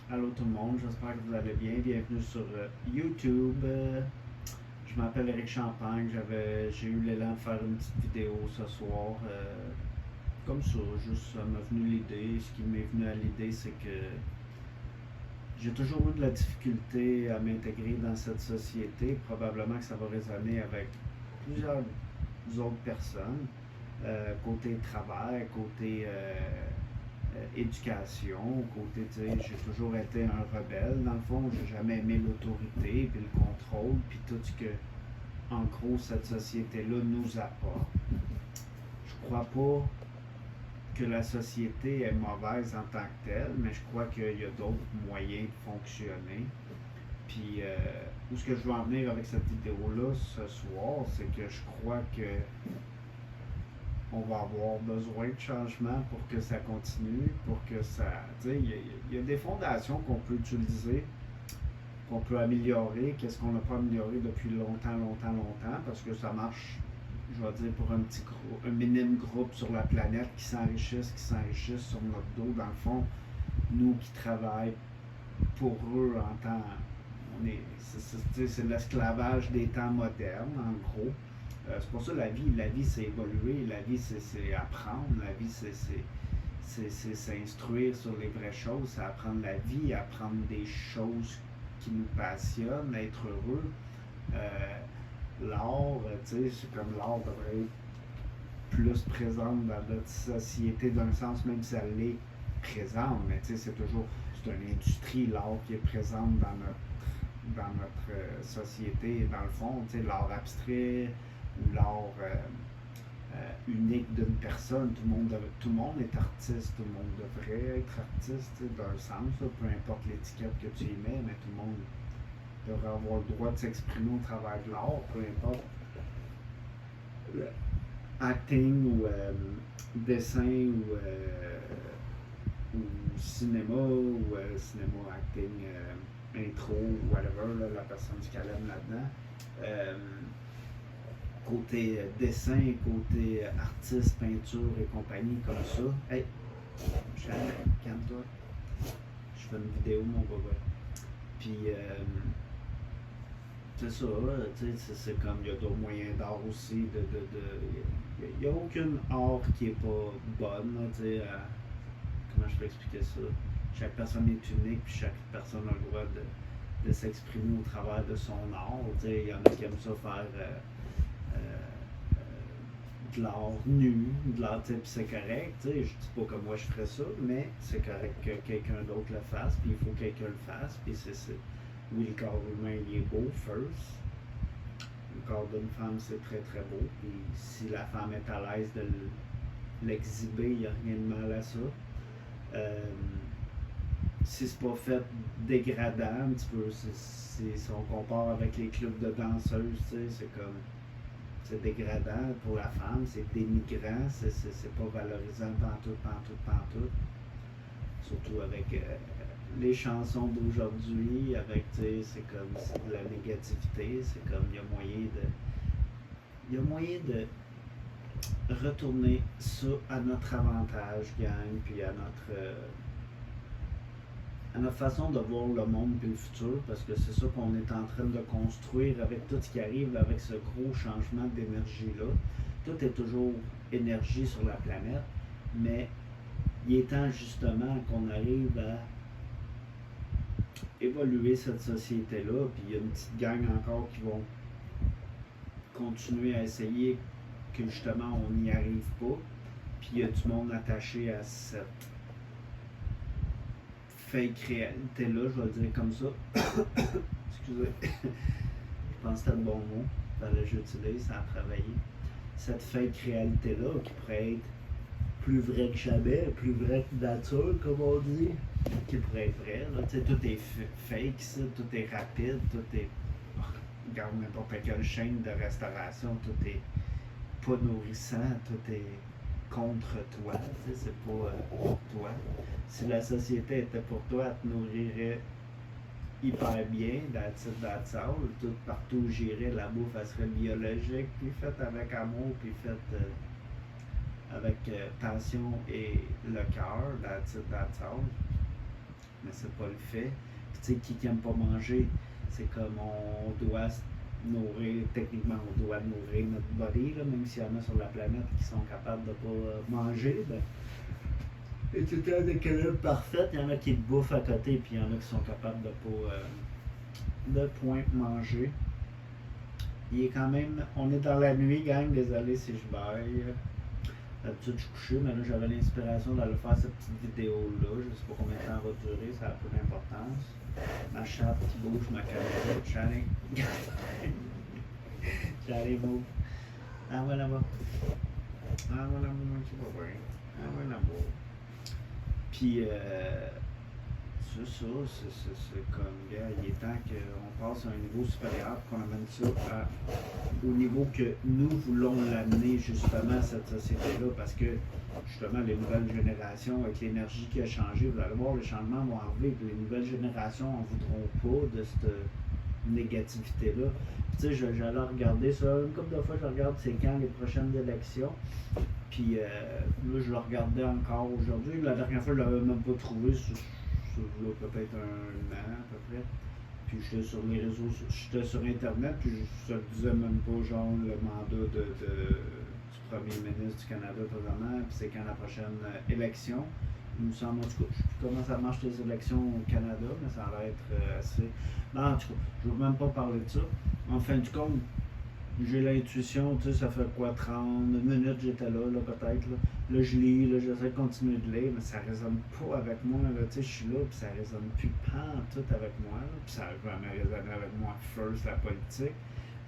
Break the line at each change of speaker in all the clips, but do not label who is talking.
Allô tout le monde, j'espère que vous allez bien. Bienvenue sur YouTube. Je m'appelle Eric Champagne. J'ai eu l'élan de faire une petite vidéo ce soir. Comme ça, juste ça m'a venu l'idée. Ce qui m'est venu à l'idée, c'est que j'ai toujours eu de la difficulté à m'intégrer dans cette société. Probablement que ça va résonner avec plusieurs autres personnes. Côté travail, côté éducation, côté, tu sais, j'ai toujours été un rebelle. Dans le fond, j'ai jamais aimé l'autorité, puis le contrôle, puis tout ce que, en gros, cette société-là nous apporte. Je crois pas que la société est mauvaise en tant que telle, mais je crois qu'il y a d'autres moyens de fonctionner. Puis, où ce que je veux en venir avec cette vidéo-là ce soir, c'est que je crois que on va avoir besoin de changement pour que ça continue, pour que ça. Tu sais, il y a des fondations qu'on peut utiliser, qu'on peut améliorer, qu'est-ce qu'on n'a pas amélioré depuis longtemps, parce que ça marche, je vais dire, pour un petit groupe, un minime groupe sur la planète qui s'enrichissent sur notre dos, dans le fond, nous qui travaillons pour eux en temps. C'est l'esclavage des temps modernes, en gros. C'est pour ça la vie c'est évoluer, la vie c'est apprendre, la vie c'est s'instruire sur les vraies choses, c'est apprendre la vie, apprendre des choses qui nous passionnent, être heureux. L'art, tu sais, c'est comme l'art devrait être plus présente dans notre société d'un sens, même si elle est présente, mais tu sais, c'est une industrie, l'art qui est présente dans notre société, dans le fond, tu sais, l'art abstrait ou l'art unique d'une personne. Tout le monde est artiste, tout le monde devrait être artiste, d'un sens, là, peu importe l'étiquette que tu y mets, mais tout le monde devrait avoir le droit de s'exprimer au travers de l'art, peu importe acting ou dessin ou cinéma ou cinéma, acting, intro, whatever, là, la personne du calme là-dedans. Euh, Côté dessin, côté artiste, peinture et compagnie comme ça. Hey, calme-toi. Je fais une vidéo, mon baba. Puis, c'est ça, c'est comme il y a d'autres moyens d'art aussi. Il n'y a aucune art qui est pas bonne, tu sais. Comment je peux expliquer ça? Chaque personne est unique, puis chaque personne a le droit de s'exprimer au travers de son art. Il y en a qui aiment ça faire de l'art nu, de l'art type, c'est correct. Je dis pas que moi je ferais ça, mais c'est correct que quelqu'un d'autre le fasse, puis il faut que quelqu'un le fasse. Puis oui, le corps humain il est beau, first. Le corps d'une femme c'est très très beau. Puis si la femme est à l'aise de l'exhiber, il n'y a rien de mal à ça. Si c'est pas fait dégradant un petit peu, si on compare avec les clubs de danseuses, c'est comme c'est dégradant pour la femme, c'est dénigrant, c'est pas valorisant pantoute. Surtout avec les chansons d'aujourd'hui, avec, c'est comme c'est de la négativité, c'est comme il y a moyen de retourner ça à notre avantage, gang, puis à notre façon de voir le monde et le futur, parce que c'est ça qu'on est en train de construire avec tout ce qui arrive, avec ce gros changement d'énergie-là. Tout est toujours énergie sur la planète, mais il est temps justement qu'on arrive à évoluer cette société-là, puis il y a une petite gang encore qui vont continuer à essayer que justement on n'y arrive pas, puis il y a du monde attaché à cette fake réalité-là, je vais le dire comme ça. Excusez. Je pense que c'était le bon mot. Fallait que j'utilise, ça a travaillé. Cette fake réalité-là qui pourrait être plus vrai que jamais, plus vrai que nature, comme on dit, qui pourrait être vrai. Là. Tout est fake, ça, tout est rapide, tout est. Regarde n'importe quelle chaîne de restauration, tout est pas nourrissant, tout est contre toi, c'est pas pour toi. Si la société était pour toi, elle te nourrirait hyper bien, that's all. Tout partout où j'irais, la bouffe, elle serait biologique, puis faite avec amour, puis faite avec passion et le cœur, that's all. mais c'est pas le fait. Puis tu sais, qui n'aime pas manger, c'est comme on doit nourrir, techniquement on doit nourrir notre body, là, même s'il y en a sur la planète qui sont capables de pas manger, ben, et tout un équilibre parfait, il y en a qui te bouffent à côté, puis il y en a qui sont capables de pas de point manger. Il est quand même, on est dans la nuit, gang, désolé si je baille. D'habitude, je suis couché, mais là, j'avais l'inspiration d'aller faire cette petite vidéo-là. Je ne sais pas combien de temps elle va durer, ça a peu d'importance. Ma chatte qui bouge, ma caméra, Charlie. Charlie bouge. Ah, voilà, là-bas. Ah, voilà, moi, tu vas voir. Ah, voilà, là-bas. Puis, c'est ça, c'est comme, gars, il est temps qu'on passe à un niveau supérieur, qu'on amène ça au niveau que nous voulons l'amener justement, cette société-là, parce que justement, les nouvelles générations, avec l'énergie qui a changé, vous allez voir, les changements vont arriver, puis les nouvelles générations n'en voudront pas de cette négativité-là. Tu sais, j'allais regarder ça, une couple de fois, je regarde c'est quand les prochaines élections. Puis là, je le regardais encore aujourd'hui. La dernière fois, je ne l'avais même pas trouvé sur peut-être un an à peu près. Puis j'étais sur les réseaux, j'étais sur Internet, puis je ne disais même pas genre le mandat du premier ministre du Canada présentement, puis c'est quand la prochaine élection. Il me semble, en tout cas, je sais plus comment ça marche les élections au Canada, mais ça va être assez. Non, en tout cas, je ne veux même pas parler de ça. En fin du compte, j'ai l'intuition, tu sais, ça fait quoi, 30 minutes j'étais là peut-être. Là, je lis, là, j'essaie de continuer de lire, mais ça résonne pas avec moi, là, tu sais, je suis là, puis ça résonne plus pas tout avec moi, là, puis ça a jamais résonné avec moi, first, la politique.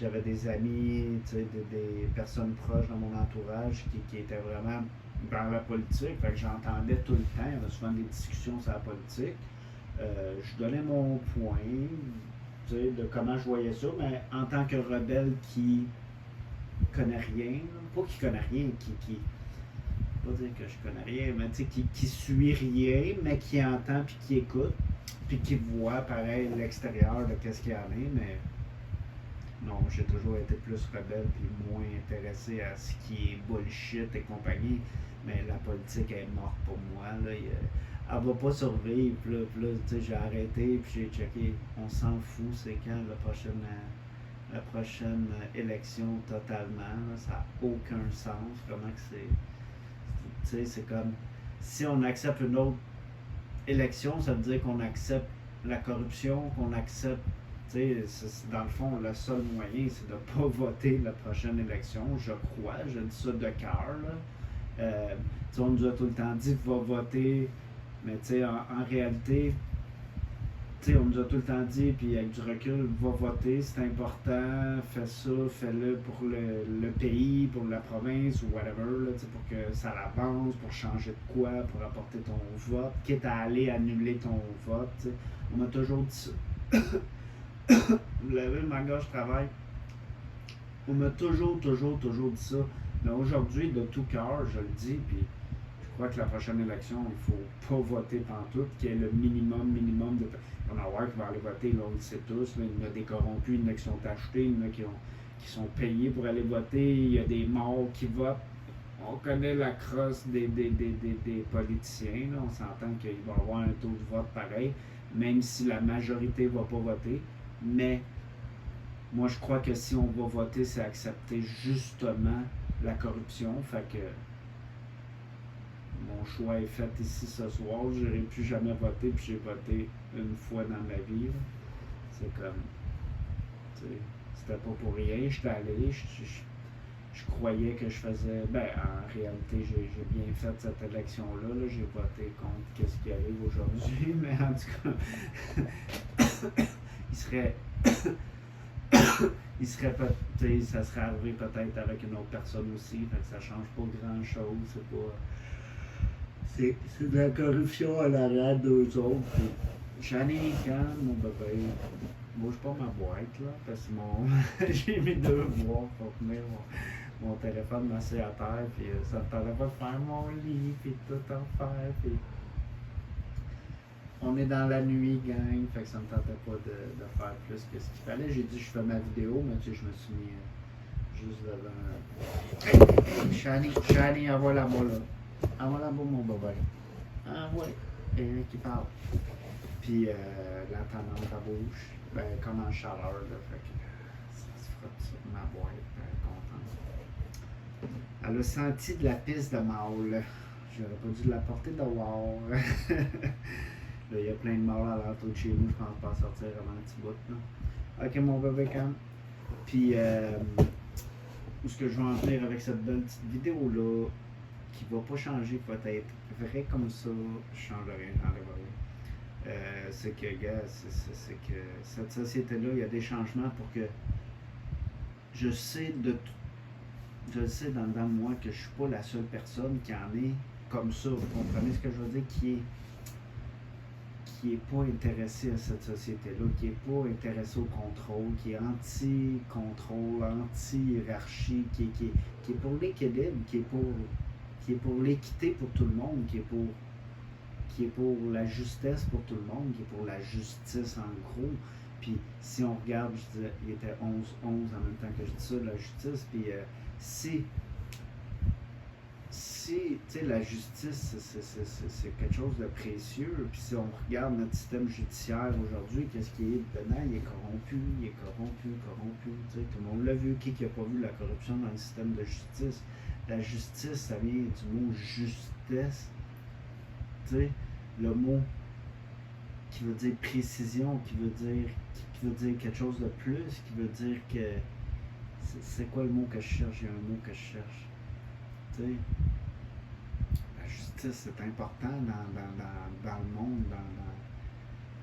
J'avais des amis, tu sais, des personnes proches dans mon entourage qui étaient vraiment dans la politique, fait que j'entendais tout le temps, il y avait souvent des discussions sur la politique. Je donnais mon point, de comment je voyais ça, mais en tant que rebelle qui connaît rien, pas qui connaît rien, qui pas dire que je connais rien, mais qui suit rien, mais qui entend puis qui écoute, puis qui voit pareil l'extérieur de qu'est-ce qu'il y en a, mais non, j'ai toujours été plus rebelle puis moins intéressé à ce qui est bullshit et compagnie, mais la politique est morte pour moi, là, elle va pas survivre. Puis là j'ai arrêté, puis j'ai checké. On s'en fout, c'est quand la prochaine élection totalement. Là, ça n'a aucun sens. Comment que c'est. Tu sais, c'est comme. Si on accepte une autre élection, ça veut dire qu'on accepte la corruption, qu'on accepte. Tu sais, dans le fond, le seul moyen, c'est de ne pas voter la prochaine élection, je crois. Je dis ça de cœur. On nous a tout le temps dit va voter. Mais tu sais, en réalité, tu sais, on nous a tout le temps dit, puis avec du recul, va voter, c'est important, fais ça, fais-le pour le pays, pour la province ou whatever, là, pour que ça avance, pour changer de quoi, pour apporter ton vote, quitte à aller annuler ton vote. T'sais. On m'a toujours dit ça. Vous l'avez, ma gars, je travaille. On m'a toujours dit ça. Mais aujourd'hui, de tout cœur, je le dis, puis je crois que la prochaine élection, il ne faut pas voter pantoute, qu'il y ait le minimum de... Il va y en avoir qui vont aller voter, là, on le sait tous, là, il y en a des corrompus, il y en a qui sont achetés, il y en a qui sont payés pour aller voter, il y a des morts qui votent. On connaît la crosse des politiciens, là, on s'entend qu'il va y avoir un taux de vote pareil, même si la majorité ne va pas voter, mais moi je crois que si on va voter, c'est accepter justement la corruption, fait que mon choix est fait ici ce soir. Je n'aurais plus jamais voté, puis j'ai voté une fois dans ma vie. Là. C'est comme. C'était pas pour rien. J'étais allé. Je croyais que je faisais. Ben, en réalité, j'ai bien fait cette élection-là. Là. J'ai voté contre ce qui arrive aujourd'hui. Mais en tout cas, ça serait arrivé peut-être avec une autre personne aussi. Fait que ça change pas grand-chose. C'est pas. C'est de la corruption à l'arrière d'eux autres. J'en ai quand, mon bébé. Bouge pas ma boîte, là, parce que j'ai mis 2 boîtes pour tenir mon téléphone massé à terre, puis ça me tentait pas de faire mon lit, puis tout en faire, puis... On est dans la nuit, gang, fait que ça me tentait pas de faire plus que ce qu'il fallait. J'ai dit je fais ma vidéo, mais tu sais, je me suis mis juste devant... Shani, envoie la moi là. Envoie la moi, mon bébé. Ah ouais, et qui parle. Puis la tannante à bouche, ben, comme en chaleur, là, fait que ça se frotte sur ma boîte, contente. Elle a senti de la pisse de mâle. J'aurais pas dû la porter dehors. Là, il y a plein de mâles à l'entour de chez nous, je pense pas sortir avant un petit bout. Là. Ok, mon bébé, quand. Puis, où est-ce que je vais en venir avec cette belle petite vidéo-là, qui va pas changer, qui va être vrai comme ça, je change rien, j'enlève rien. C'est que, gars, c'est que cette société-là, il y a des changements pour que je sais dans le dedans de moi que je suis pas la seule personne qui en est comme ça. Vous comprenez ce que je veux dire? Qui est pas intéressé à cette société-là, qui est pas intéressé au contrôle, qui est anti-contrôle, anti-hiérarchie, qui est pour l'équilibre, qui est pour l'équité pour tout le monde, qui est pour la justesse pour tout le monde, qui est pour la justice en gros. Puis si on regarde, je disais, il était 11-11 en même temps que je dis ça, la justice, puis si tu sais, la justice, c'est quelque chose de précieux. Puis si on regarde notre système judiciaire aujourd'hui, qu'est-ce qui est dedans? Il est corrompu. Tu sais, tout le monde l'a vu. Qui n'a pas vu la corruption dans le système de justice? La justice, ça vient du mot justesse. Tu sais, le mot qui veut dire précision, qui veut dire quelque chose de plus, qui veut dire que... C'est quoi le mot que je cherche? Il y a un mot que je cherche. Tu sais, la justice, c'est important dans le monde.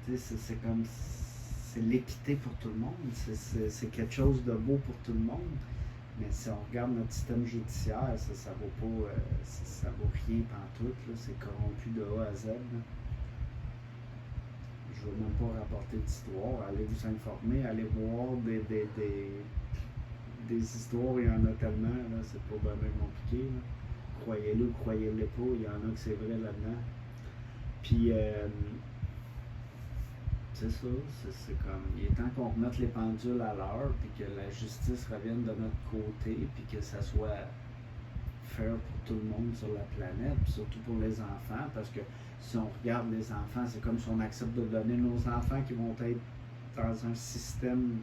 Tu sais, c'est comme... C'est l'équité pour tout le monde. C'est quelque chose de beau pour tout le monde. Mais si on regarde notre système judiciaire, ça vaut pas... ça vaut rien pantoute. C'est corrompu de A à Z. Là. Je ne veux même pas rapporter d'histoire. Allez vous informer, allez voir des histoires, il y en a tellement, là, c'est pas vraiment compliqué. Là. Croyez-le ou croyez-le pas, il y en a que c'est vrai là-dedans. Puis, c'est ça, c'est comme, il est temps qu'on remette les pendules à l'heure, puis que la justice revienne de notre côté, puis que ça soit fair pour tout le monde sur la planète, puis surtout pour les enfants, parce que si on regarde les enfants, c'est comme si on accepte de donner nos enfants qui vont être dans un système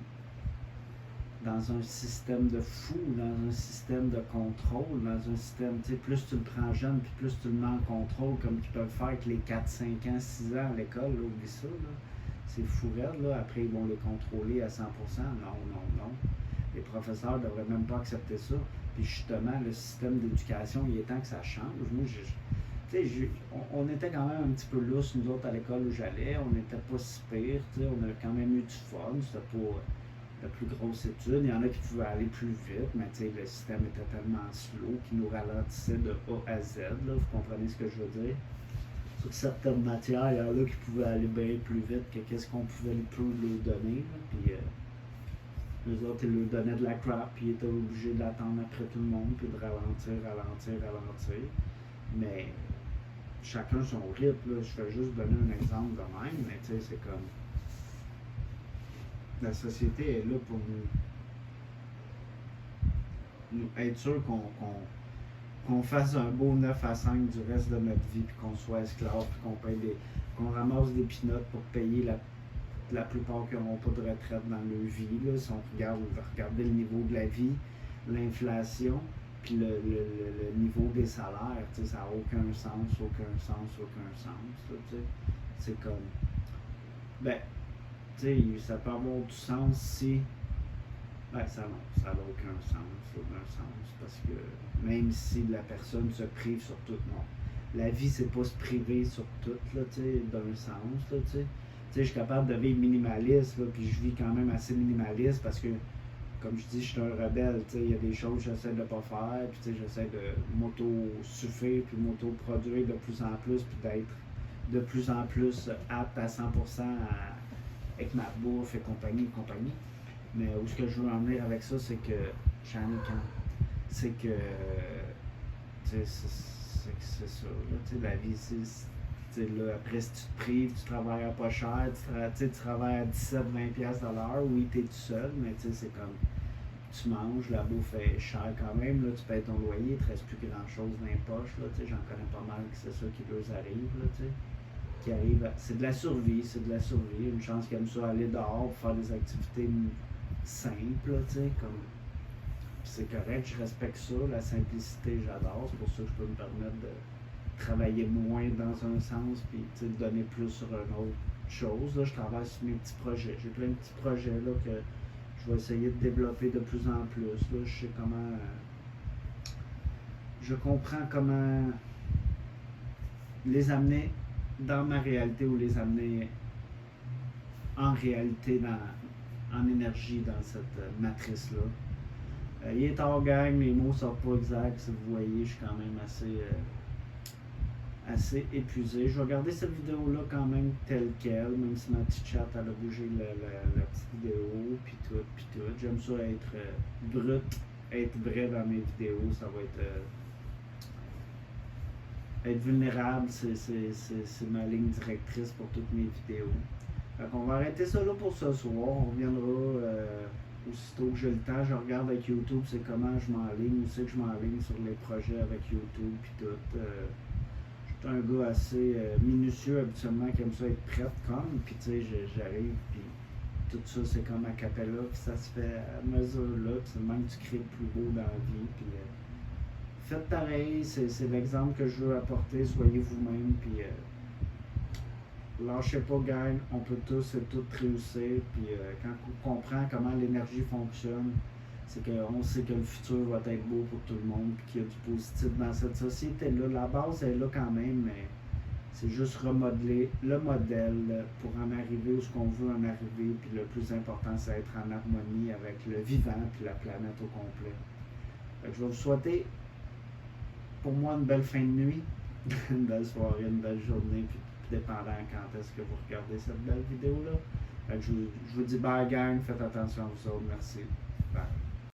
de fou, dans un système de contrôle, dans un système, tu sais, plus tu le prends jeune, puis plus tu le mets en contrôle, comme ils peuvent faire avec les 4, 5 ans, 6 ans à l'école, là, oublie ça, là. C'est fou raide, là. Après, ils vont les contrôler à 100%. Non. Les professeurs ne devraient même pas accepter ça. Puis justement, le système d'éducation, il est temps que ça change. Moi, on était quand même un petit peu lousse, nous autres, à l'école où j'allais. On n'était pas si pire, tu sais, on a quand même eu du fun. C'était pas la plus grosse étude. Il y en a qui pouvaient aller plus vite, mais tu sais, le système était tellement slow qu'il nous ralentissait de A à Z. Là, vous comprenez ce que je veux dire? Sur certaines matières, il y en a qui pouvaient aller bien plus vite que qu'est-ce qu'on pouvait leur donner. Là. Puis les autres, ils leur donnaient de la crap, puis ils étaient obligés d'attendre après tout le monde, puis de ralentir. Mais chacun son rythme. Là. Je vais juste donner un exemple de même, mais tu sais, c'est comme... La société est là pour nous être sûr qu'on fasse un beau 9 à 5 du reste de notre vie, puis qu'on soit esclave, puis qu'on ramasse des pinottes pour payer la plupart qui n'auront pas de retraite dans leur vie. Là. Si on regardez le niveau de la vie, l'inflation, puis le niveau des salaires, ça n'a aucun sens. Là, c'est comme... Ben, tu sais, ça peut avoir du sens si... Ben, ça n'a aucun sens, parce que même si la personne se prive sur tout, non. La vie, c'est pas se priver sur tout, là, tu sais, d'un sens, là, tu sais. Tu sais, je suis capable de vivre minimaliste, là, puis je vis quand même assez minimaliste parce que, comme je dis, je suis un rebelle, tu sais, il y a des choses que j'essaie de pas faire, puis tu sais, j'essaie de m'auto-suffire, puis m'auto-produire de plus en plus, puis d'être de plus en plus apte à 100% avec ma bouffe et compagnie. Mais où ce que je veux en venir avec ça, c'est que, c'est que, c'est ça, là, la vie, là, après, si tu te prives, tu travailles pas cher, tu travailles à 17-20$ de l'heure, oui, t'es tout seul, mais c'est comme, tu manges, la bouffe est chère quand même, là, tu payes ton loyer, il te reste plus grand chose dans les poches, là, j'en connais pas mal que c'est ça qui leur arrive, là, qui arrive. C'est de la survie, c'est de la survie. Une chance qu'ils aiment ça aller dehors pour faire des activités simples, tu sais, comme. C'est correct, je respecte ça, la simplicité, j'adore. C'est pour ça que je peux me permettre de travailler moins dans un sens, puis de donner plus sur une autre chose. Là, je travaille sur mes petits projets. J'ai plein de petits projets là, que je vais essayer de développer de plus en plus. Là, je sais comment. Je comprends comment les amener dans ma réalité ou les amener en réalité, en énergie dans cette matrice-là. Il est tard, gang, mes mots ne sortent pas exacts. Si vous voyez, je suis quand même assez épuisé. Je vais regarder cette vidéo-là quand même telle qu'elle, même si ma petite chatte elle a bougé la petite vidéo, puis tout. J'aime ça être brut, être vrai dans mes vidéos. Ça va être vulnérable, c'est ma ligne directrice pour toutes mes vidéos. Donc on va arrêter ça là pour ce soir. On reviendra aussitôt que j'ai le temps. Je regarde avec YouTube, c'est comment je m'enligne, où c'est que je m'enligne sur les projets avec YouTube puis tout. Je suis un gars assez minutieux habituellement qui aime ça être prête comme, puis tu sais j'arrive puis tout ça c'est comme a cappella, puis ça se fait à mesure là, puis c'est le même que tu crées le plus beau dans la vie, puis faites pareil, c'est l'exemple que je veux apporter, soyez vous-même, puis lâchez pas, gang, on peut tous et toutes réussir, puis quand on comprend comment l'énergie fonctionne, c'est qu'on sait que le futur va être beau pour tout le monde, puis qu'il y a du positif dans cette société-là. La base est là quand même, mais c'est juste remodeler le modèle pour en arriver où ce qu'on veut en arriver, puis le plus important, c'est être en harmonie avec le vivant, puis la planète au complet. Fait que je vais vous souhaiter, pour moi, une belle fin de nuit, une belle soirée, une belle journée, puis dépendant quand est-ce que vous regardez cette belle vidéo-là. Je vous dis bye gang, faites attention à vous autres, merci.